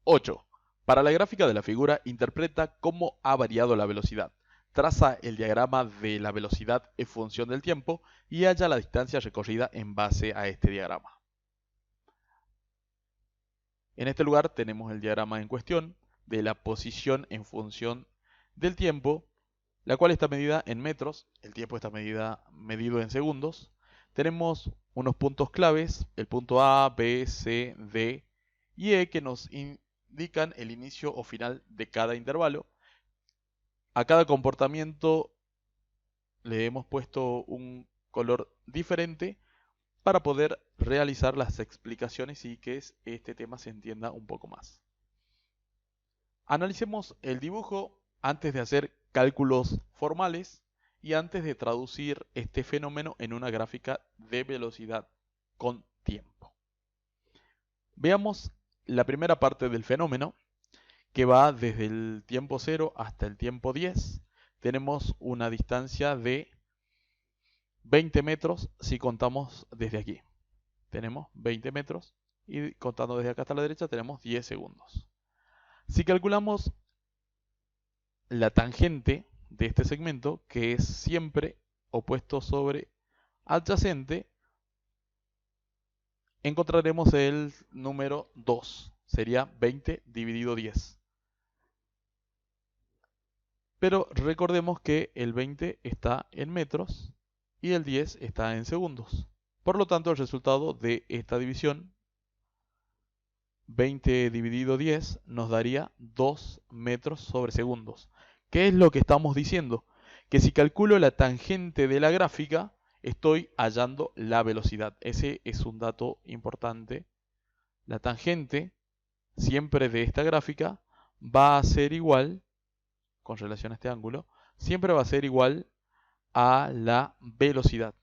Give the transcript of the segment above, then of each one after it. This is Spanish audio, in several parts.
8. Para la gráfica de la figura, interpreta cómo ha variado la velocidad. Traza el diagrama de la velocidad en función del tiempo y halla la distancia recorrida en base a este diagrama. En este lugar tenemos el diagrama en cuestión de la posición en función del tiempo, la cual está medida en metros, el tiempo está medido en segundos. Tenemos unos puntos claves, el punto A, B, C, D y E, que nos indican el inicio o final de cada intervalo. A cada comportamiento le hemos puesto un color diferente para poder realizar las explicaciones y que este tema se entienda un poco más. Analicemos el dibujo antes de hacer cálculos formales y antes de traducir este fenómeno en una gráfica de velocidad con tiempo. Veamos la primera parte del fenómeno, que va desde el tiempo 0 hasta el tiempo 10. Tenemos una distancia de 20 metros si contamos desde aquí. Tenemos 20 metros y contando desde acá hasta la derecha tenemos 10 segundos. Si calculamos la tangente de este segmento, que es siempre opuesto sobre adyacente, encontraremos el número 2. Sería 20 dividido 10. Pero recordemos que el 20 está en metros y el 10 está en segundos. Por lo tanto, el resultado de esta división, 20 dividido 10, nos daría 2 metros sobre segundos. ¿Qué es lo que estamos diciendo? Que si calculo la tangente de la gráfica, estoy hallando la velocidad. Ese es un dato importante. La tangente, siempre de esta gráfica, va a ser igual, con relación a este ángulo, siempre va a ser igual a la velocidad.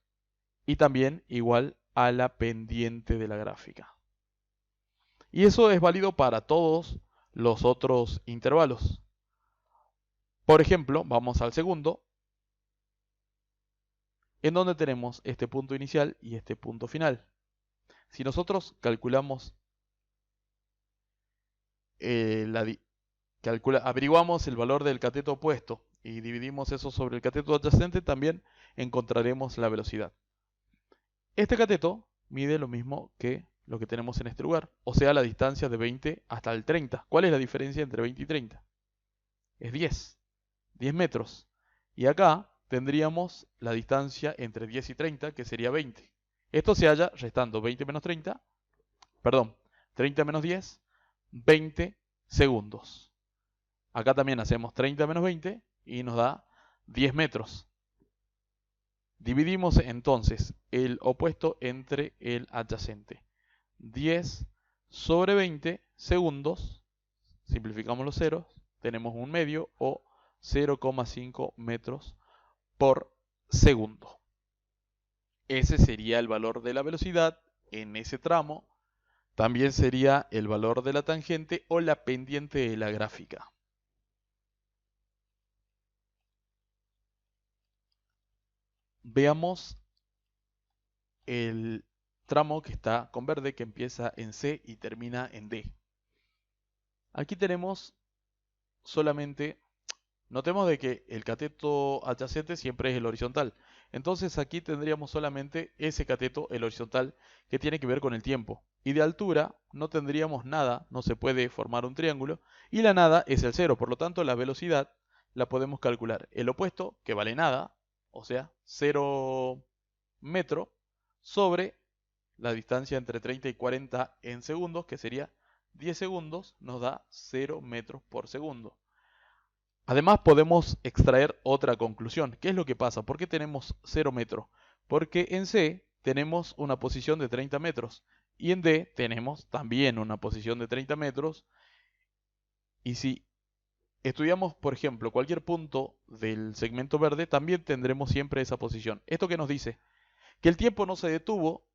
Y también igual a la pendiente de la gráfica. Y eso es válido para todos los otros intervalos. Por ejemplo, vamos al segundo, en donde tenemos este punto inicial y este punto final. Si nosotros calculamos, averiguamos el valor del cateto opuesto y dividimos eso sobre el cateto adyacente, también encontraremos la velocidad. Este cateto mide lo mismo que lo que tenemos en este lugar, o sea, la distancia de 20 hasta el 30. ¿Cuál es la diferencia entre 20 y 30? Es 10 metros. Y acá tendríamos la distancia entre 10 y 30, que sería 20. Esto se halla restando 20 menos 30, perdón, 30 menos 10, 20 segundos. Acá también hacemos 30 menos 20 y nos da 10 metros. Dividimos entonces el opuesto entre el adyacente. 10 sobre 20 segundos, simplificamos los ceros, tenemos un medio o 0,5 metros por segundo. Ese sería el valor de la velocidad en ese tramo. También sería el valor de la tangente o la pendiente de la gráfica. Veamos el tramo que está con verde, que empieza en C y termina en D. Aquí tenemos solamente, notemos de que el cateto adyacente siempre es el horizontal. Entonces aquí tendríamos solamente ese cateto, el horizontal, que tiene que ver con el tiempo. Y de altura no tendríamos nada, no se puede formar un triángulo. Y la nada es el 0, por lo tanto la velocidad la podemos calcular. El opuesto, que vale nada, o sea, 0 metro, sobre la distancia entre 30 y 40 en segundos, que sería 10 segundos, nos da 0 metros por segundo. Además podemos extraer otra conclusión. ¿Qué es lo que pasa? ¿Por qué tenemos 0 metros? Porque en C tenemos una posición de 30 metros y en D tenemos también una posición de 30 metros. Y si estudiamos, por ejemplo, cualquier punto del segmento verde, también tendremos siempre esa posición. ¿Esto qué nos dice? Que el tiempo no se detuvo,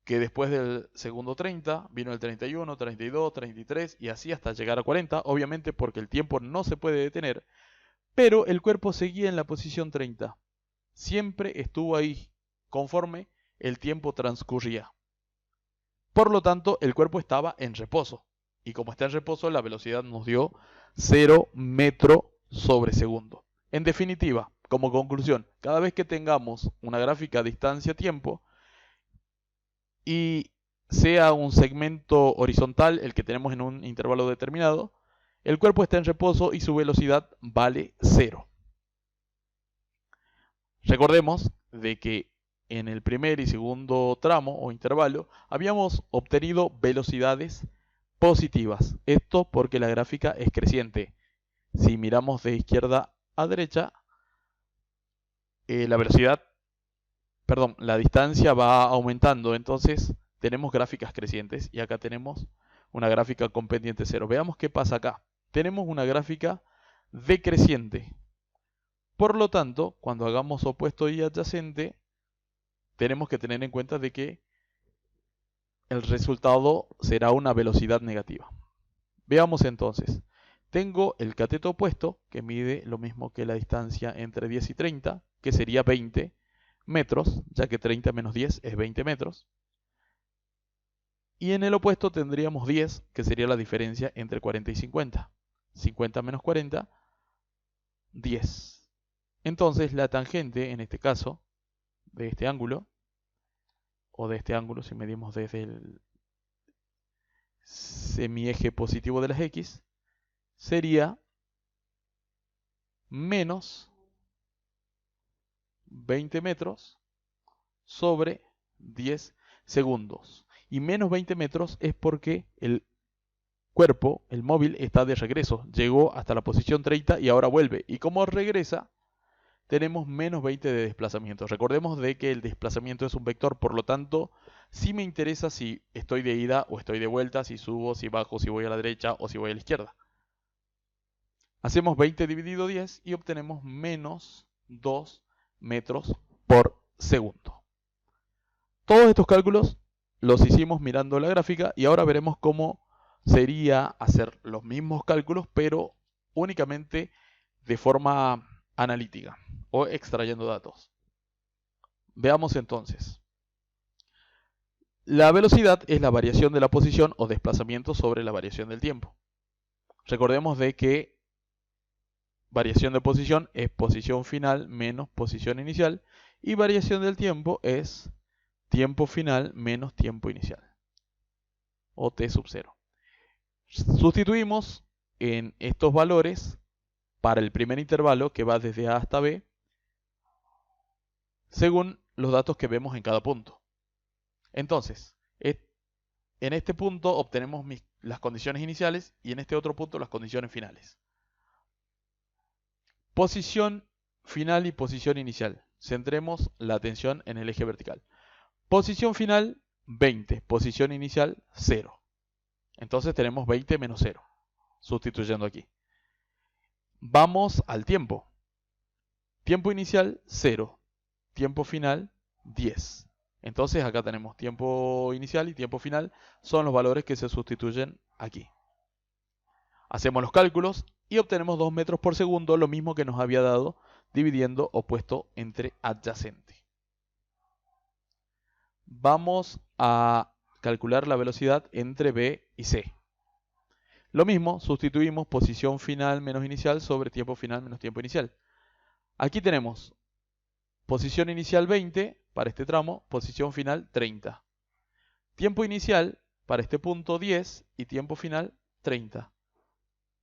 que después del segundo 30 vino el 31, 32, 33 y así hasta llegar a 40, obviamente porque el tiempo no se puede detener, pero el cuerpo seguía en la posición 30. Siempre estuvo ahí, conforme el tiempo transcurría. Por lo tanto, el cuerpo estaba en reposo Y como está en reposo, la velocidad nos dio 0 metro sobre segundo. En definitiva, como conclusión, cada vez que tengamos una gráfica distancia-tiempo y sea un segmento horizontal el que tenemos en un intervalo determinado, el cuerpo está en reposo y su velocidad vale 0. Recordemos de que en el primer y segundo tramo o intervalo habíamos obtenido velocidades positivas. Esto porque la gráfica es creciente. Si miramos de izquierda a derecha, la distancia va aumentando. Entonces tenemos gráficas crecientes y acá tenemos una gráfica con pendiente 0. Veamos qué pasa acá. Tenemos una gráfica decreciente. Por lo tanto, cuando hagamos opuesto y adyacente, tenemos que tener en cuenta de que el resultado será una velocidad negativa. Veamos entonces. Tengo el cateto opuesto, que mide lo mismo que la distancia entre 10 y 30, que sería 20 metros, ya que 30 menos 10 es 20 metros. Y en el opuesto tendríamos 10, que sería la diferencia entre 40 y 50. 50 menos 40, 10. Entonces la tangente, en este caso, de este ángulo, o de este ángulo si medimos desde el semieje positivo de las X, sería menos 20 metros sobre 10 segundos. Y menos 20 metros es porque el cuerpo, el móvil, está de regreso. Llegó hasta la posición 30 y ahora vuelve. Y como regresa, tenemos menos 20 de desplazamiento. Recordemos de que el desplazamiento es un vector, por lo tanto, sí me interesa si estoy de ida o estoy de vuelta, si subo, si bajo, si voy a la derecha o si voy a la izquierda. Hacemos 20 dividido 10 y obtenemos menos 2 metros por segundo. Todos estos cálculos los hicimos mirando la gráfica y ahora veremos cómo sería hacer los mismos cálculos, pero únicamente de forma analítica o extrayendo datos. Veamos entonces. La velocidad es la variación de la posición o desplazamiento sobre la variación del tiempo. Recordemos de que variación de posición es posición final menos posición inicial y variación del tiempo es tiempo final menos tiempo inicial o t sub 0. Sustituimos en estos valores para el primer intervalo que va desde A hasta B según los datos que vemos en cada punto. Entonces, en este punto obtenemos las condiciones iniciales y en este otro punto las condiciones finales. Posición final y posición inicial. Centremos la atención en el eje vertical. Posición final, 20. Posición inicial, 0. Entonces tenemos 20 menos 0, sustituyendo aquí. Vamos al tiempo. Tiempo inicial, 0. Tiempo final, 10. Entonces acá tenemos tiempo inicial y tiempo final. Son los valores que se sustituyen aquí. Hacemos los cálculos y obtenemos 2 metros por segundo, lo mismo que nos había dado dividiendo opuesto entre adyacente. Vamos a calcular la velocidad entre B y C. Lo mismo, sustituimos posición final menos inicial sobre tiempo final menos tiempo inicial. Aquí tenemos posición inicial 20 para este tramo, posición final 30. Tiempo inicial para este punto 10 y tiempo final 30.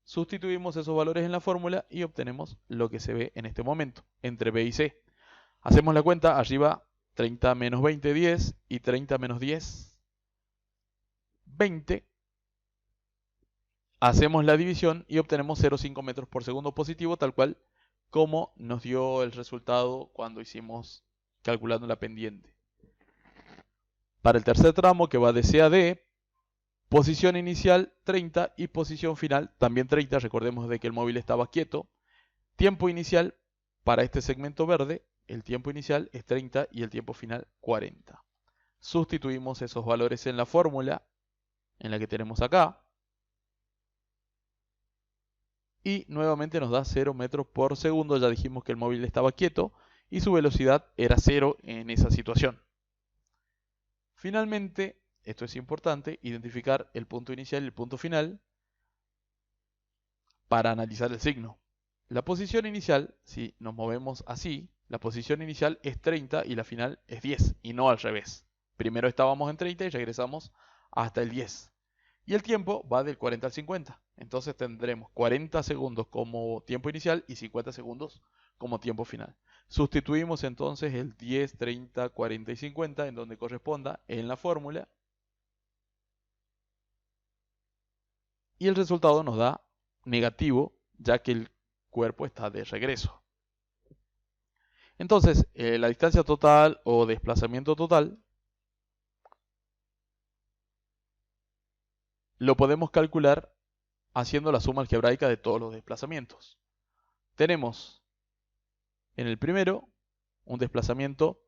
Sustituimos esos valores en la fórmula y obtenemos lo que se ve en este momento, entre B y C. Hacemos la cuenta, arriba 30 menos 20, 10, y 30 menos 10, 20. Hacemos la división y obtenemos 0,5 metros por segundo positivo, tal cual como nos dio el resultado cuando hicimos calculando la pendiente. Para el tercer tramo, que va de C a D, posición inicial 30 y posición final también 30. Recordemos de que el móvil estaba quieto. Tiempo inicial para este segmento verde, el tiempo inicial es 30 y el tiempo final 40. Sustituimos esos valores en la fórmula, en la que tenemos acá. Y nuevamente nos da 0 metros por segundo. Ya dijimos que el móvil estaba quieto y su velocidad era 0 en esa situación. Finalmente, esto es importante, identificar el punto inicial y el punto final para analizar el signo. La posición inicial, si nos movemos así, la posición inicial es 30 y la final es 10, y no al revés. Primero estábamos en 30 y regresamos hasta el 10. Y el tiempo va del 40 al 50. Entonces tendremos 40 segundos como tiempo inicial y 50 segundos como tiempo final. Sustituimos entonces el 10, 30, 40 y 50 en donde corresponda en la fórmula. Y el resultado nos da negativo, ya que el cuerpo está de regreso. Entonces, la distancia total o desplazamiento total lo podemos calcular haciendo la suma algebraica de todos los desplazamientos. Tenemos en el primero un desplazamiento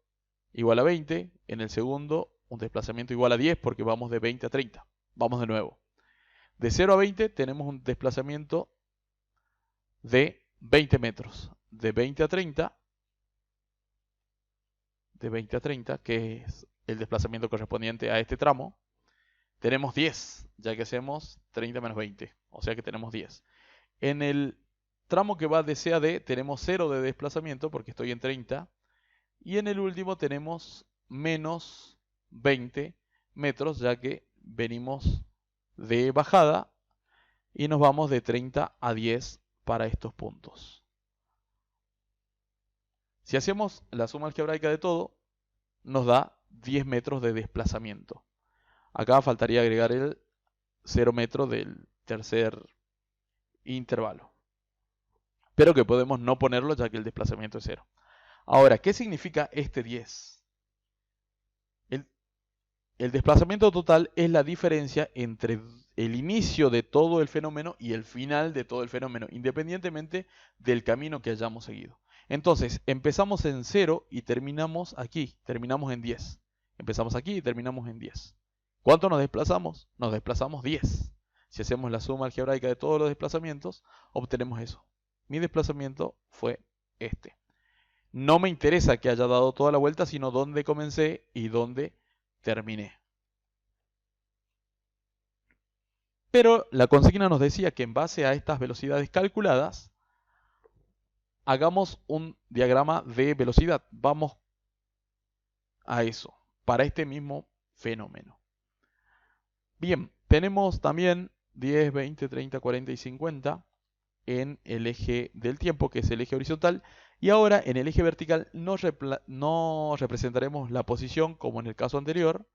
igual a 20, en el segundo un desplazamiento igual a 10 porque vamos de 20 a 30. Vamos de nuevo. De 0 a 20 tenemos un desplazamiento de 20 metros. De 20 a 30, que es el desplazamiento correspondiente a este tramo, tenemos 10, ya que hacemos 30 menos 20, o sea que tenemos 10. En el tramo que va de C a D tenemos 0 de desplazamiento porque estoy en 30. Y en el último tenemos menos 20 metros, ya que venimos de bajada y nos vamos de 30 a 10 para estos puntos. Si hacemos la suma algebraica de todo, nos da 10 metros de desplazamiento. Acá faltaría agregar el 0 metro del tercer intervalo, pero que podemos no ponerlo ya que el desplazamiento es 0. Ahora, ¿qué significa este 10? El desplazamiento total es la diferencia entre el inicio de todo el fenómeno y el final de todo el fenómeno, independientemente del camino que hayamos seguido. Entonces, empezamos en 0 y terminamos aquí, terminamos en 10. Empezamos aquí y terminamos en 10. ¿Cuánto nos desplazamos? Nos desplazamos 10. Si hacemos la suma algebraica de todos los desplazamientos, obtenemos eso. Mi desplazamiento fue este. No me interesa que haya dado toda la vuelta, sino dónde comencé y dónde terminé. Pero la consigna nos decía que en base a estas velocidades calculadas, hagamos un diagrama de velocidad. Vamos a eso, para este mismo fenómeno. Bien, tenemos también 10, 20, 30, 40 y 50 en el eje del tiempo, que es el eje horizontal. Y ahora en el eje vertical no representaremos la posición como en el caso anterior,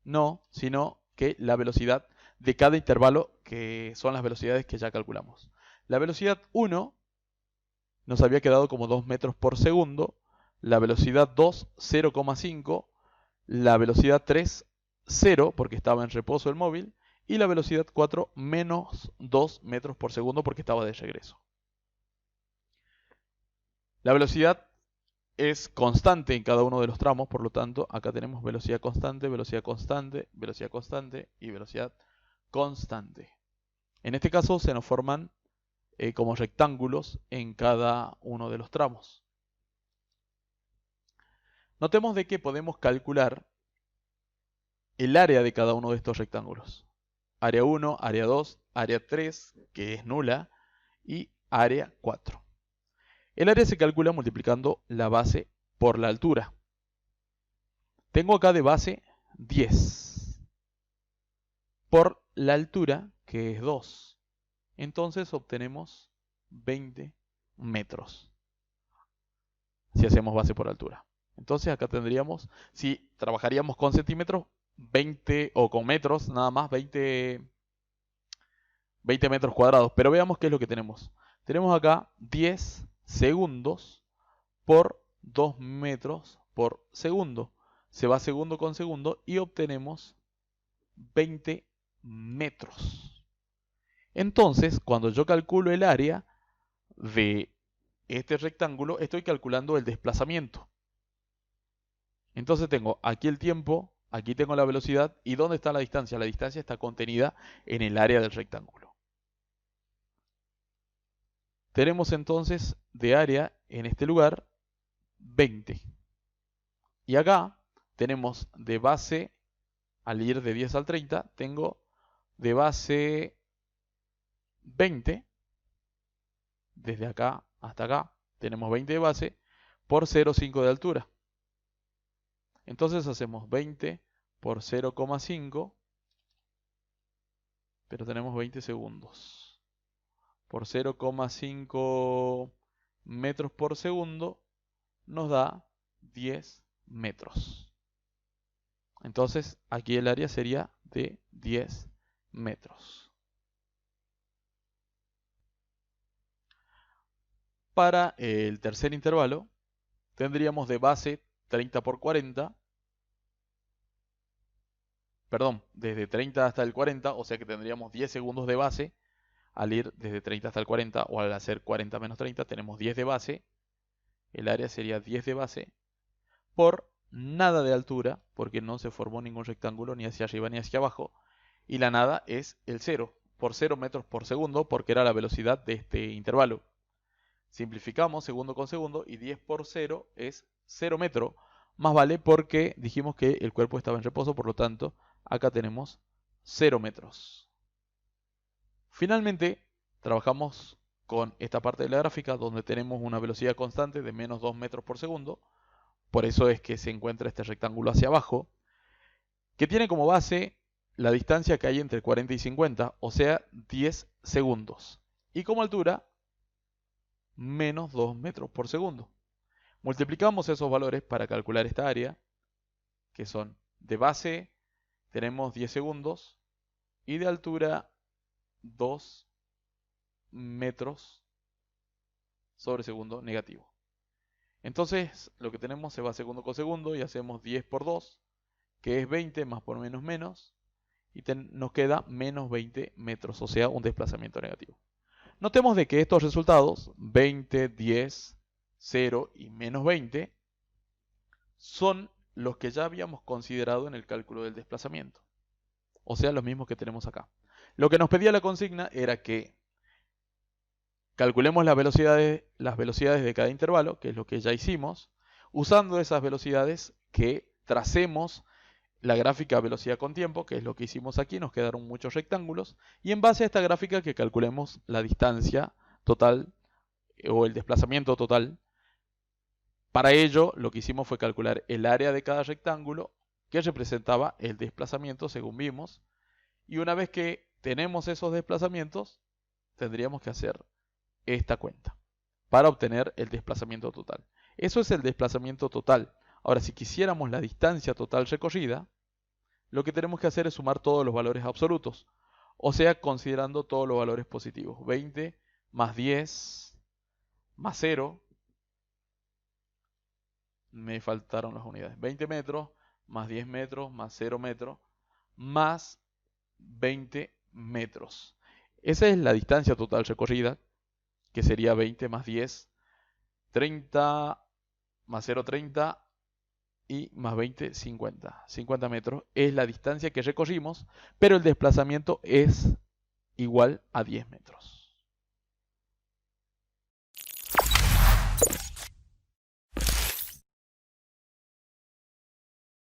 no, sino que la velocidad de cada intervalo, que son las velocidades que ya calculamos. La velocidad 1 nos había quedado como 2 metros por segundo, la velocidad 2, 0,5, la velocidad 3, 0, porque estaba en reposo el móvil, y la velocidad 4, menos 2 metros por segundo, porque estaba de regreso. La velocidad es constante en cada uno de los tramos, por lo tanto, acá tenemos velocidad constante, velocidad constante, velocidad constante y velocidad constante. En este caso se nos forman como rectángulos en cada uno de los tramos. Notemos de que podemos calcular el área de cada uno de estos rectángulos. Área 1, área 2, área 3, que es nula, y área 4. El área se calcula multiplicando la base por la altura. Tengo acá de base 10 por la altura, que es 2. Entonces obtenemos 20 metros si hacemos base por altura. Entonces acá tendríamos, si trabajaríamos con centímetros, 20 o con metros, nada más 20 metros cuadrados. Pero veamos qué es lo que tenemos. Tenemos acá 10 segundos por 2 metros por segundo. Se va segundo con segundo y obtenemos 20 metros. Entonces, cuando yo calculo el área de este rectángulo, estoy calculando el desplazamiento. Entonces tengo aquí el tiempo, aquí tengo la velocidad, ¿y dónde está la distancia? La distancia está contenida en el área del rectángulo. Tenemos entonces de área en este lugar 20. Y acá tenemos de base al ir de 10 al 30, tengo de base 20, desde acá hasta acá, tenemos 20 de base, por 0,5 de altura. Entonces hacemos 20 por 0,5, pero tenemos 20 segundos. Por 0,5 metros por segundo nos da 10 metros. Entonces aquí el área sería de 10 metros. Para el tercer intervalo tendríamos de base 30 por 40. Perdón, desde 30 hasta el 40, o sea que tendríamos 10 segundos de base. Al ir desde 30 hasta el 40 o al hacer 40 menos 30 tenemos 10 de base. El área sería 10 de base por nada de altura, porque no se formó ningún rectángulo ni hacia arriba ni hacia abajo. Y la nada es el 0, por 0 metros por segundo, porque era la velocidad de este intervalo. Simplificamos segundo con segundo y 10 por 0 es 0 metro. Más vale porque dijimos que el cuerpo estaba en reposo, por lo tanto acá tenemos 0 metros. Finalmente, trabajamos con esta parte de la gráfica donde tenemos una velocidad constante de menos 2 metros por segundo. Por eso es que se encuentra este rectángulo hacia abajo, que tiene como base la distancia que hay entre 40 y 50, o sea, 10 segundos. Y como altura, menos 2 metros por segundo. Multiplicamos esos valores para calcular esta área, que son de base, tenemos 10 segundos, y de altura 2 metros sobre segundo negativo. Entonces lo que tenemos se va segundo con segundo y hacemos 10 por 2, que es 20 más por menos menos, y nos queda menos 20 metros, o sea un desplazamiento negativo. Notemos de que estos resultados, 20, 10, 0 y menos 20, son los que ya habíamos considerado en el cálculo del desplazamiento. O sea, los mismos que tenemos acá. Lo que nos pedía la consigna era que calculemos las velocidades de cada intervalo, que es lo que ya hicimos. Usando esas velocidades, que tracemos la gráfica velocidad con tiempo, que es lo que hicimos aquí, nos quedaron muchos rectángulos. Y en base a esta gráfica que calculemos la distancia total o el desplazamiento total. Para ello, lo que hicimos fue calcular el área de cada rectángulo, que representaba el desplazamiento según vimos. Y una vez que tenemos esos desplazamientos, tendríamos que hacer esta cuenta para obtener el desplazamiento total. Eso es el desplazamiento total. Ahora, si quisiéramos la distancia total recorrida, lo que tenemos que hacer es sumar todos los valores absolutos. O sea, considerando todos los valores positivos. 20 más 10 más 0. Me faltaron las unidades. 20 metros más 10 metros más 0 metros más 20 metros. Esa es la distancia total recorrida, que sería 20 más 10, 30 más 0, 30 y más 20, 50. 50 metros es la distancia que recorrimos, pero el desplazamiento es igual a 10 metros.